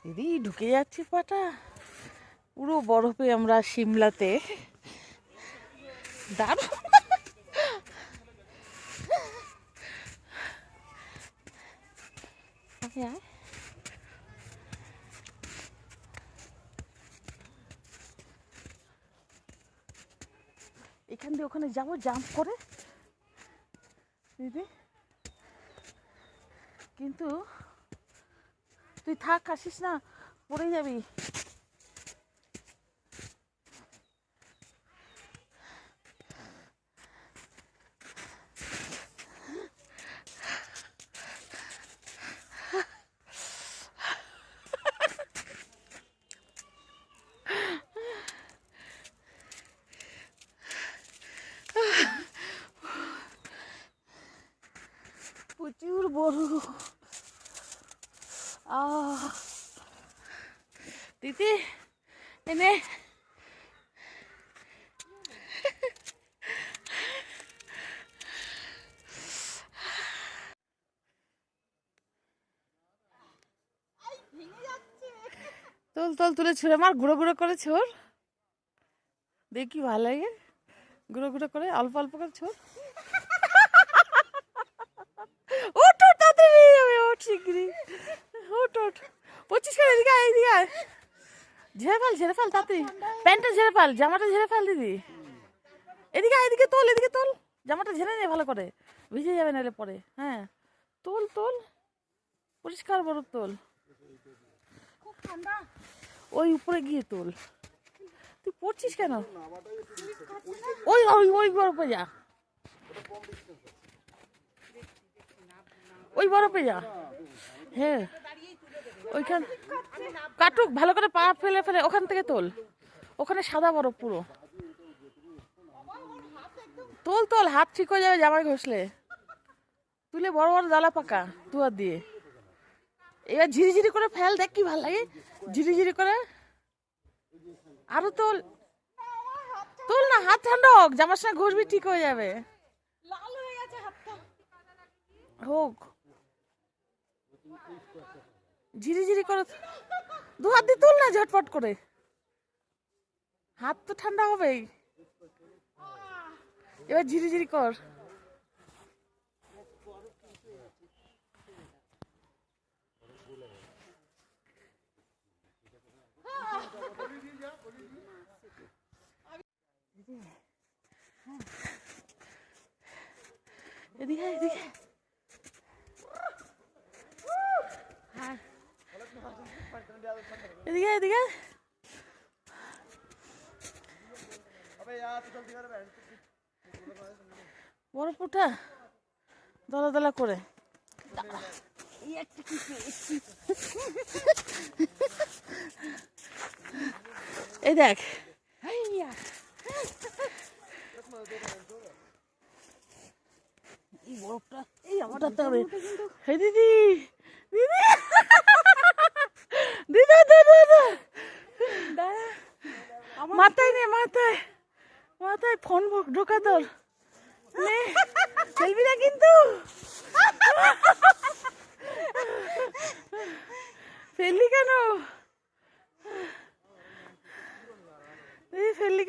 দিদি ঢুকে যাচ্ছে পাটা পুরো বরফে। আমরা সিমলাতে দারুণ। এখান দিয়ে ওখানে যাবো জাম্প করে দিদি, কিন্তু তুই থাক, আসিস না, পড়ে যাবি। প্রচুর বড়। দিদি এনে তোল তোল, তুলে ছুঁড়ে মার, গুঁড়ো গুঁড়ো করে ছোড়, দেখি ভালো লাগে। গুঁড়ো গুঁড়ো করে অল্প অল্প করে ছোড়। ওঠ ওঠ, তাতে বেরিয়ে যাবে, ওঠ শিগগিরি, ওঠ ওঠ। পঁচিশ করে, এদিকে আয়, এদিকে আয়, ঝেড়ে ফেল, ঝেড়ে ফেল তাড়াতাড়ি, প্যান্টটা ঝেড়ে ফেল, জামাটা ঝেড়ে ফেল দিদি। এদিকে আয়, এদিকে তোল, এদিকে তোল, জামাটা ঝেড়ে নে ভালো করে, ভিজে যাবে নাহলে পরে। হ্যাঁ তোল তোল, পরিষ্কার বরফ তোল, খুব ঠান্ডা। ওই উপরে গিয়ে তোল, তুই পড়ছিস কেন? ওই ওই ওই বরফে যা, ওই বরফে যা। হ্যাঁ ওইখান কাটুক ভালো করে, পা ফেলে ফেলে ওখান থেকে তোল, ওখানে সাদা বরফ পুরো। তোল তোল, হাত ঠিক হয়ে যাবে জামাই ঘষলে। তুলে বড় বড় জ্বালা পাকা দু হাত দিয়ে, এবার ঝিরিঝিরি করে ফেল, দেখ কি ভালো লাগে, ঝিরিঝিরি করে। আরো তোল, তোল না, হাত ঠান্ডা হোক, জামার সঙ্গে ঘষবি, ঠিক হয়ে যাবে। লাল হয়ে গেছে হাতটা, হোক ঝিরিঝিরি করে, দু হাত দিয়ে তোল না ঝটপট করে, হাত তো ঠান্ডা হবেই। এবার ঝিরিঝিরি কর। এদিকে এদিকে, এদিকে এদিকে, বরফ উঠা দলা দলা করে। এই দেখ, এই বরফটা, এই আমারটা হবে। হে দিদি, দিদি দিদা দাদা, মাথায় নে, মাথায় মাথায় ফোন ঢোকা তোর, ফেলবি না কিন্তু, ফেললি কেন, ফেললি।